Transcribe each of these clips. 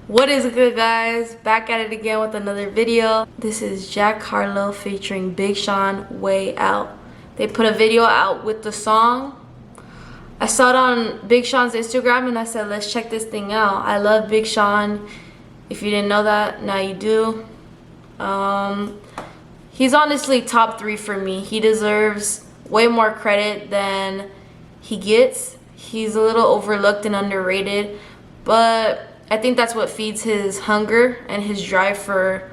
What is good, guys? Back at it again with another video. This is Jack Harlow featuring Big Sean, Way Out. They put a video out with the song. I saw it on Big Sean's Instagram and I said, let's check this thing out. I love Big Sean. If you didn't know that, now you do. He's honestly top 3 for me. He deserves way more credit than he gets. He's a little overlooked and underrated, but I think that's what feeds his hunger and his drive for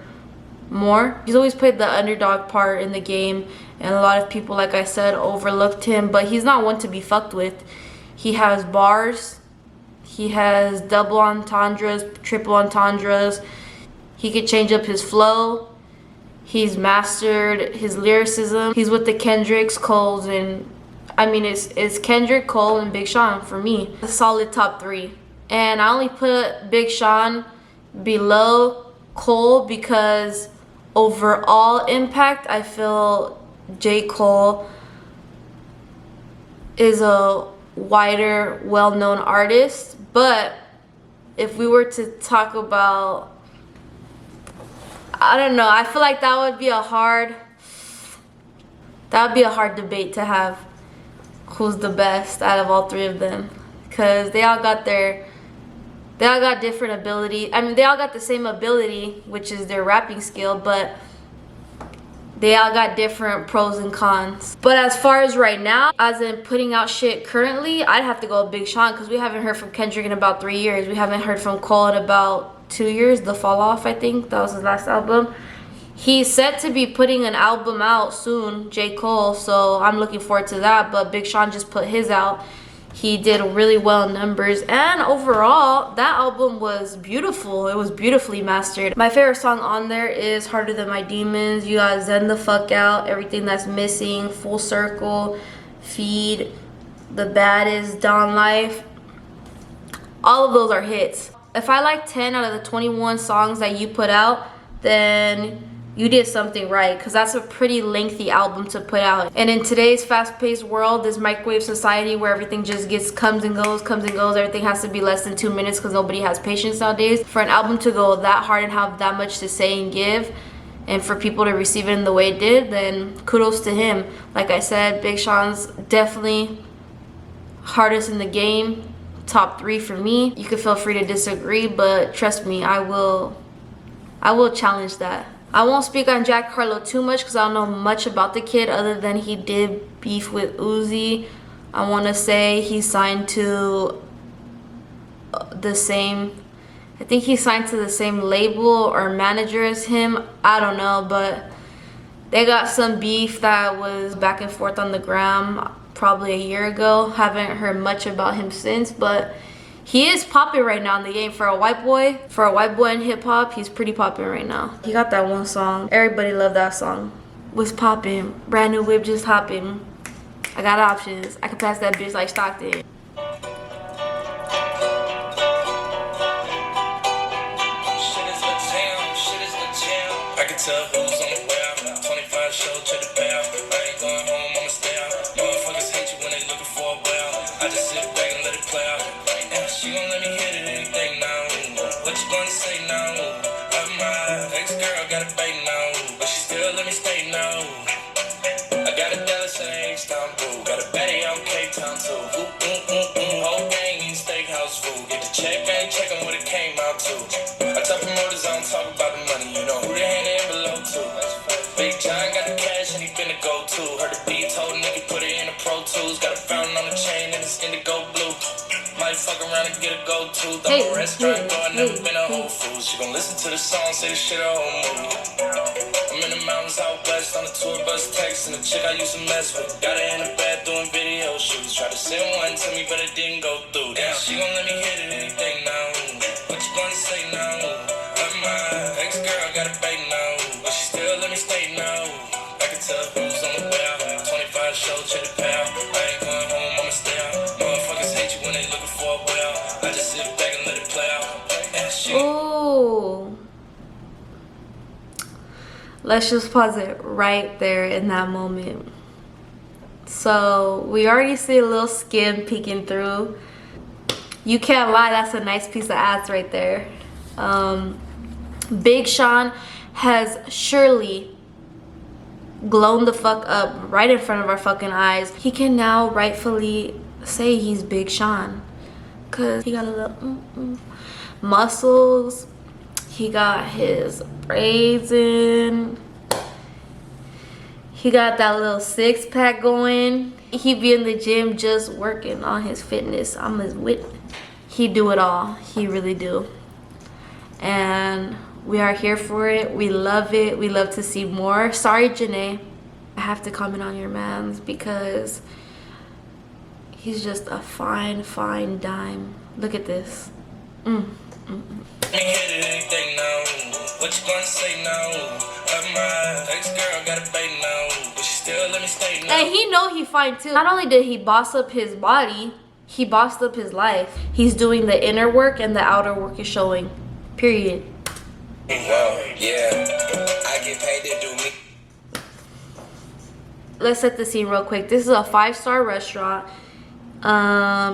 more. He's always played the underdog part in the game, and a lot of people, like I said, overlooked him, but he's not one to be fucked with. He has bars, he has double entendres, triple entendres, he could change up his flow, he's mastered his lyricism. He's with the Kendricks, Coles, and I mean it's Kendrick, Cole, and Big Sean for me. A solid top 3. And I only put Big Sean below Cole because overall impact, I feel J. Cole is a wider, well-known artist. But if we were to talk about, I don't know, I feel like that would be a hard debate to have. Who's the best out of all 3 of them? Because they all got different ability. I mean, they all got the same ability, which is their rapping skill, but they all got different pros and cons. But as far as right now, as in putting out shit currently, I'd have to go with Big Sean because we haven't heard from Kendrick in about 3 years. We haven't heard from Cole in about 2 years. The Fall Off, I think, that was his last album. He's set to be putting an album out soon, J. Cole, so I'm looking forward to that. But Big Sean just put his out. He did really well in numbers, and overall, that album was beautiful. It was beautifully mastered. My favorite song on there is Harder Than My Demons. You got Zen the Fuck Out, Everything That's Missing, Full Circle, Feed, The Baddest, Down Life. All of those are hits. If I like 10 out of the 21 songs that you put out, then you did something right, because that's a pretty lengthy album to put out. And in today's fast-paced world, this microwave society where everything just comes and goes, everything has to be less than 2 minutes because nobody has patience nowadays. For an album to go that hard and have that much to say and give, and for people to receive it in the way it did, then kudos to him. Like I said, Big Sean's definitely hardest in the game, top 3 for me. You can feel free to disagree, but trust me, I will challenge that. I won't speak on Jack Harlow too much because I don't know much about the kid other than he did beef with Uzi. I want to say he signed to the same, I think he signed to the same label or manager as him. I don't know, but they got some beef that was back and forth on the gram probably a year ago. Haven't heard much about him since, but he is popping right now in the game for a white boy. For a white boy in hip-hop, he's pretty popping right now. He got that one song. Everybody loved that song. Was popping. Brand new whip just hopping. I got options. I can pass that bitch like Stockton. Shit is the jam. I can tell who's on the way out. 25 show, check the payout. I ain't going home, I'ma stay out. Motherfuckers hate you when they looking for a way out. I just sit back and let it play out. She gon' let me hit it anything now. What you gonna say now? My ex-girl got a baby now, but she still let me stay now. I got a Dallas and Istanbul, got a baddie out Cape Town too. Whole gang eat steakhouse food. Get the check, I ain't checking what it came out to. I tell promoters I don't talk about the money, you know who they hand the envelope to. Big John got the cash and he finna go too. Heard the beat told nigga put it in the Pro Tools. Got a fountain on the chain and it's indigo blue. Might fuck around and get a go-to. I'm a restaurant girl, never been a Whole Foods. She gon' listen to the song, say the shit a whole movie. I'm in the mountains out west on a tour bus texting the chick I used to mess with. Got her in the bed doing video shoots. Tried to send one to me, but it didn't go through. Damn, she gon' let me hit it anything now. What you gonna say now? My ex-girl got a baby now, but she still let me stay now. I can tell who's on the way out. 25 show, check the pay out. I ain't going home, I'ma stay out. Motherfuckers hate you when they looking for a way out. I just sit back and let it play out. Ooh. Let's just pause it right there in that moment. So we already see a little skin peeking through. You can't lie, that's a nice piece of ass right there. Big Sean has surely blown the fuck up right in front of our fucking eyes. He can now rightfully say he's Big Sean, cause he got a little muscles. He got his braids in. He got that little six-pack going. He be in the gym just working on his fitness. I'm his witness. He do it all. He really do. And we are here for it. We love it. We love to see more. Sorry, Janae. I have to comment on your mans because he's just a fine, fine dime. Look at this. What you gonna say now? My ex-girl got a baby now, but she still let me stay now. And he know he fine too. Not only did he boss up his body, he bossed up his life. He's doing the inner work and the outer work is showing. Period. Wow, yeah, I get paid to do me. Let's set the scene real quick. This is a 5-star restaurant.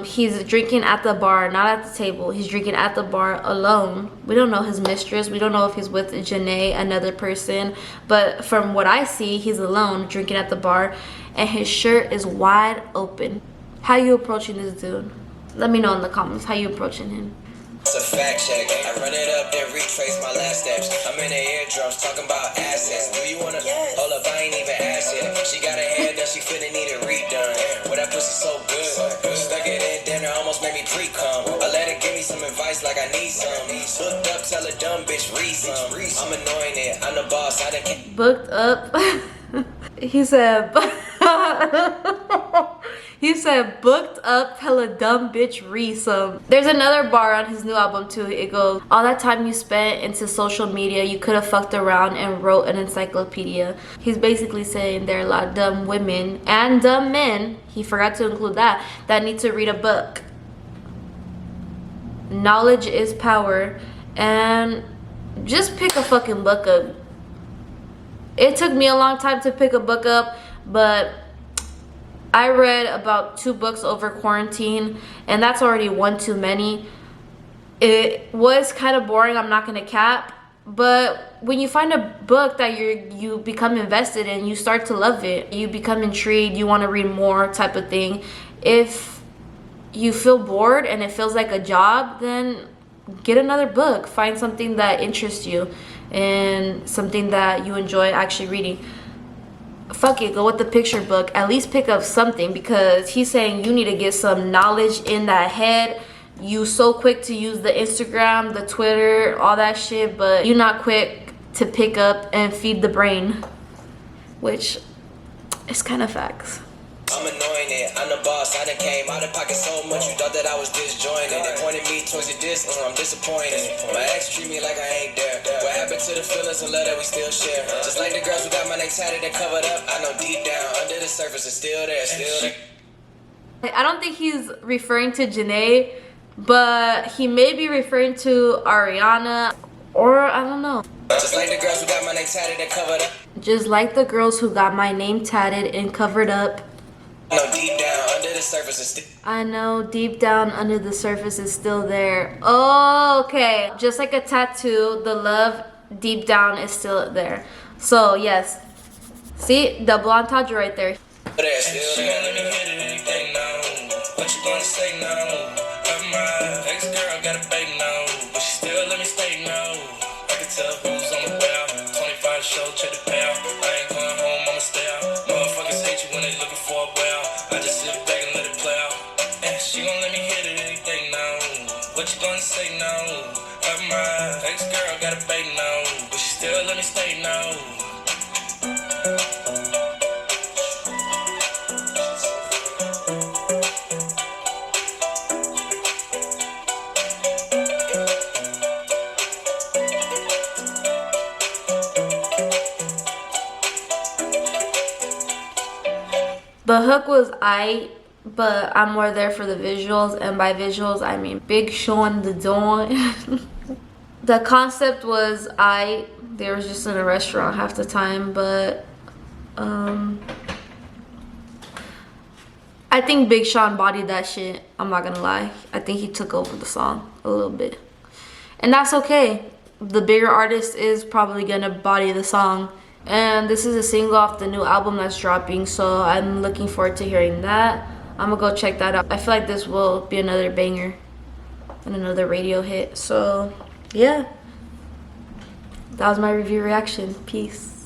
He's drinking at the bar, not at the table. He's drinking at the bar alone. We don't know his mistress. We don't know if he's with Janae, another person. But from what I see, he's alone drinking at the bar, and his shirt is wide open. How you approaching this dude? Let me know in the comments how you approaching him. It's a fact check. I run it up, then retrace my last steps. I'm in the eardrums talking about assets. Do you wanna hold up? I ain't even asked yet. She got a head that she finna need it redone. Well, that pussy so good. Stuck it in dinner, almost made me pre-cum. I let her give me some advice like I need some. Booked up, tell a dumb bitch read some. I'm anointed, I'm the boss. I done Booked up. He said. He said, booked up, tell a dumb bitch read some. There's another bar on his new album too. It goes, all that time you spent into social media, you could have fucked around and wrote an encyclopedia. He's basically saying there are a lot of dumb women and dumb men, he forgot to include that need to read a book. Knowledge is power, and just pick a fucking book up. It took me a long time to pick a book up, but I read about 2 books over quarantine, and that's already one too many. It was kind of boring, I'm not gonna cap, but when you find a book that you become invested in, you start to love it. You become intrigued, you want to read more type of thing. If you feel bored and it feels like a job, then get another book. Find something that interests you and something that you enjoy actually reading. Fuck it, go with the picture book. At least pick up something, because he's saying you need to get some knowledge in that head. You so quick to use the Instagram, the Twitter, all that shit, but you're not quick to pick up and feed the brain, which is kind of facts. I'm anointed, I'm the boss, I done came out of pocket so much, you thought that I was disjointed. They pointed me towards your distance, I'm disappointed. My ex treat me like I ain't there. What happened to the feelings and love that we still share? Just like the girls who got my neck tatted and covered up, I know deep down, under the surface it's still there, still there. I don't think he's referring to Janae, but he may be referring to Ariana, or I don't know. Just like the girls who got my name tatted and covered up. Just like the girls who got my name tatted and covered up. I know deep down under the surface is still. I know deep down under the surface is still there. Oh, okay. Just like a tattoo, the love deep down is still there. So yes, see, double entendre right there. Still let me hit it anything now. What you gonna say now? My ex-girl got a baby now, but she still let me stay now. I can tell who's on the bell. 25 show, check the bell. I ain't going home, I'ma stay out. Motherfuckers hate you when they looking for a well. I just sit back and let it play out. And she gon' let me hit it anything now. What you gonna say now? My ex-girl got a baby now, but she still let me stay now. The hook was but I'm more there for the visuals, and by visuals I mean Big Sean the Don. The concept was they were just in a restaurant half the time, but I think Big Sean bodied that shit. I'm not gonna lie. I think he took over the song a little bit. And that's okay. The bigger artist is probably gonna body the song. And this is a single off the new album that's dropping, so I'm looking forward to hearing that. I'm gonna go check that out. I feel like this will be another banger and another radio hit. So yeah, that was my review reaction. Peace.